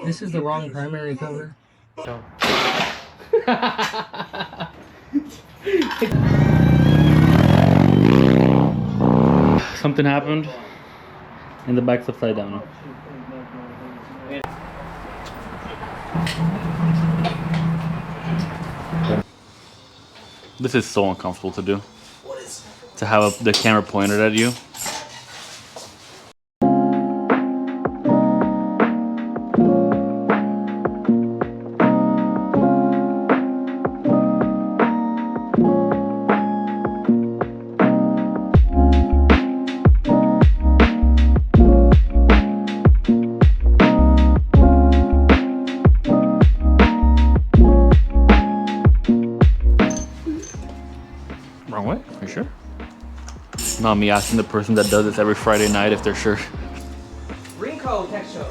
This is the wrong primary cover. No. Something happened and the bike's upside down. This is so uncomfortable to do. What is To have the camera pointed at you. Wrong way? Are you sure? Not me asking the person that does this every Friday night if they're sure. Rinko texture.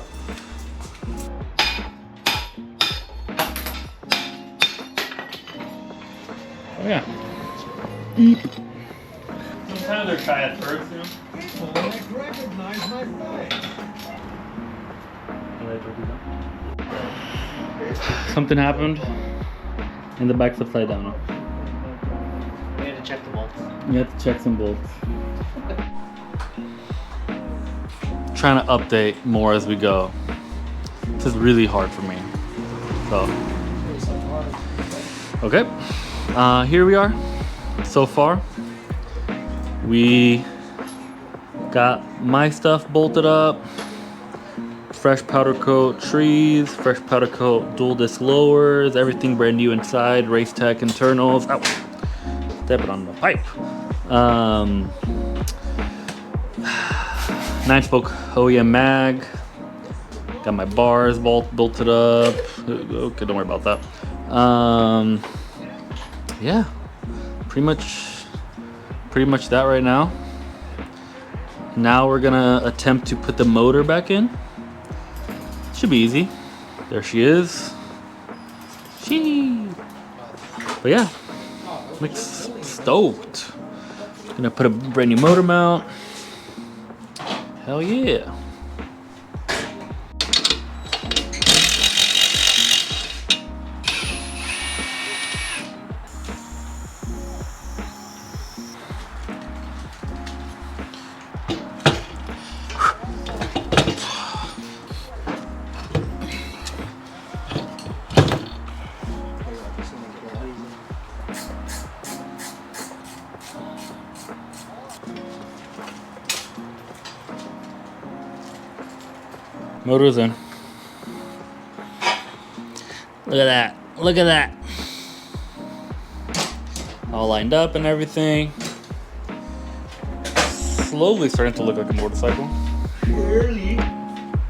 Oh yeah. Beep. Sometimes they're shy at first, you know? Recognize my face. Something happened and the bike's upside down. We had to check the bolts. You have to check some bolts. Trying to update more as we go. This is really hard for me. So, okay. Here we are. So far, we got my stuff bolted up. Fresh powder coat trees, fresh powder coat dual disc lowers, everything brand new inside, race tech internals. Ow. Stepping on the pipe. 9-spoke OEM mag. Got my bars bolted up. Okay, don't worry about that. Yeah, pretty much that right now. Now we're gonna attempt to put the motor back in. Should be easy. There she is. But yeah, I'm stoked. Gonna put a brand new motor mount. Hell yeah. Motor's in. Look at that. Look at that. All lined up and everything. Slowly starting to look like a motorcycle. Surely.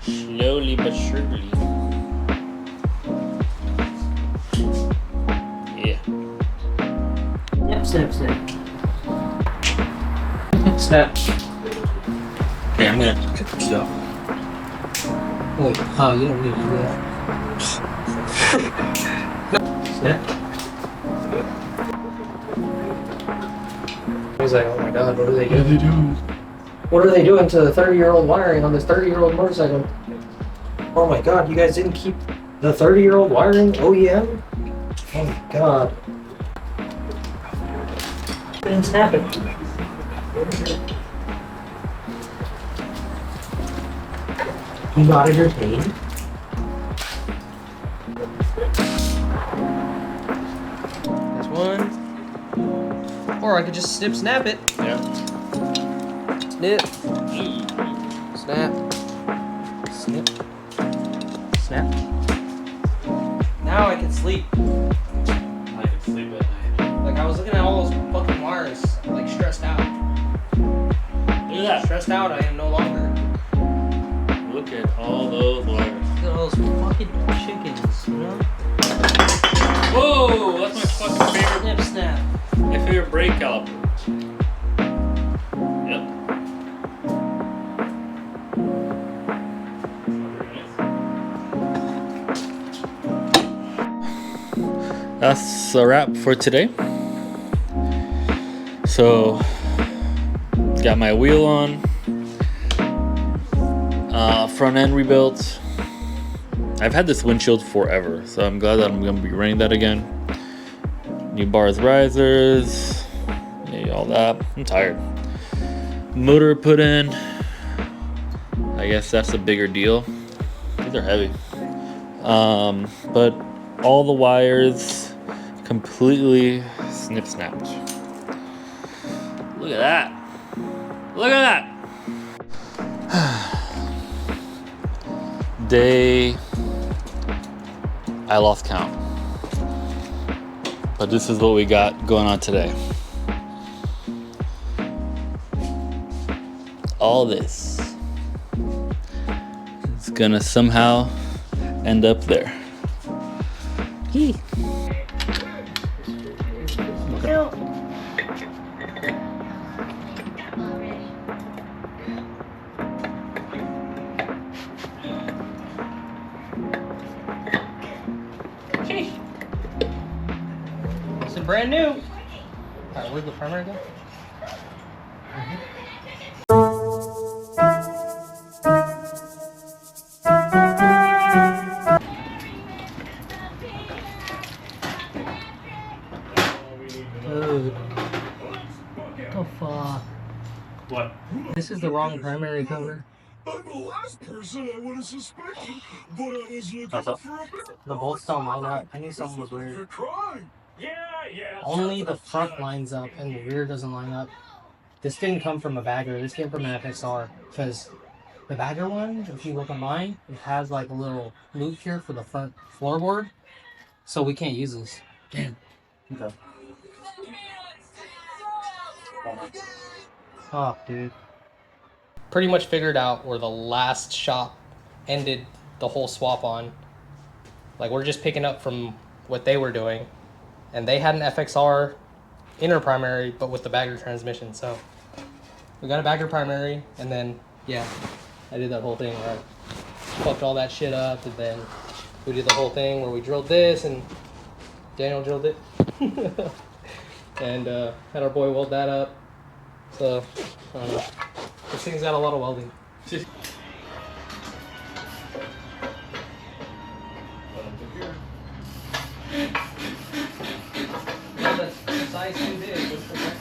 Slowly but surely. Yeah. Yep, snap, snap. Snap. Yeah, I'm gonna cut this off. Wait, oh, you don't need to do that. Snap. He's like, oh my god, what are they doing? What are they doing to the 30-year-old wiring on this 30-year-old motorcycle? Oh my god, you guys didn't keep the 30-year-old wiring OEM? Oh my god. Didn't snap it. You got entertained? That's one. Or I could just snap it. Yeah. Snip. Snap. Snip. Snap. Now I can sleep. I can sleep at night. Like I was looking at all those fucking wires, like stressed out. Look at that. Stressed out I am no longer. Look at all those wires. Look at all those fucking chickens, you know? Whoa, that's my fucking favorite. Snip, snap. My favorite brake caliper. Yep. That's a wrap for today. So, got my wheel on. Front end rebuilt. I've had this windshield forever, so I'm glad that I'm gonna be running that again. New bars, risers, yeah, all that. I'm tired. Motor put in. I guess that's a bigger deal. These are heavy. But all the wires completely snip-snapped. Look at that. Look at that. Day, I lost count. But this is what we got going on today. All this is gonna somehow end up there. Yee. It's brand new. Alright, where's the primary go? Dude. What the fuck? What? This is the wrong primary cover. I'm the last person I would have suspected, but I was looking What's up? for a bit. The bolts don't line up. I knew something was weird. You're crying. Yeah. Only the front lines up and the rear doesn't line up. This didn't come from a bagger. This came from an FXR. Because the bagger one, if you look at mine, it has like a little loop here for the front floorboard. So we can't use this. Damn. Okay. Oh, dude. Pretty much figured out where the last shop ended the whole swap on. Like, we're just picking up from what they were doing. And they had an FXR inner primary, but with the bagger transmission. So we got a bagger primary, and then, yeah, I did that whole thing where I fucked all that shit up, and then we did the whole thing where we drilled this, and Daniel drilled it. And had our boy weld that up. So, I don't know. This thing's got a lot of welding. Yeah, the size too big. It's okay.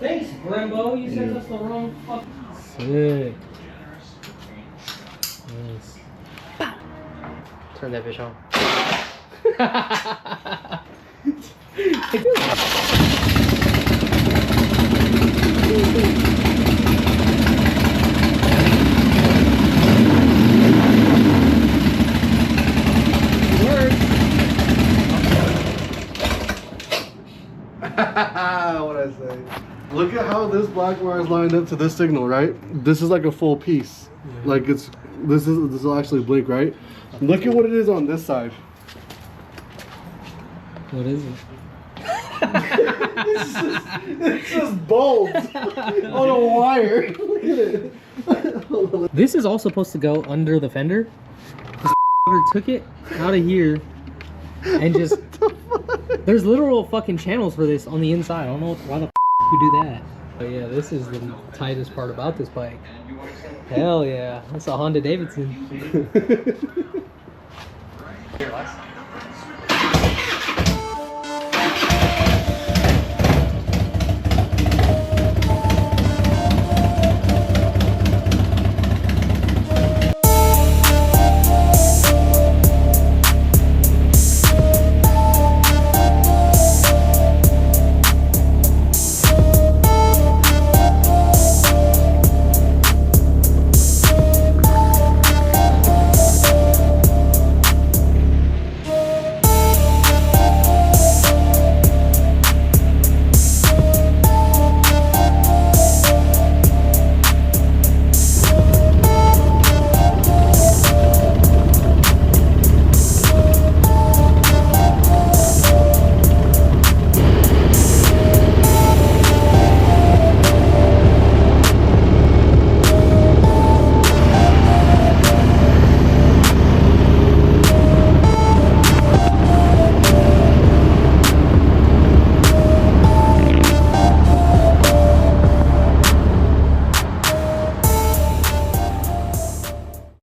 Thanks, Brembo. You sent us the wrong fucking. Sick. Nice. Turn that bitch on. What I say? Look at how this black wire is lined up to this signal, right? This is like a full piece. Like this will actually blink, right? Look at what it is on this side. What is it? It's just bulbs on a wire. Look at it. This is all supposed to go under the fender. This took it out of here and just. There's literal fucking channels for this on the inside. I don't know why the we do that. But yeah, this is the tightest part about this bike. Hell yeah, that's a Honda Davidson. Here,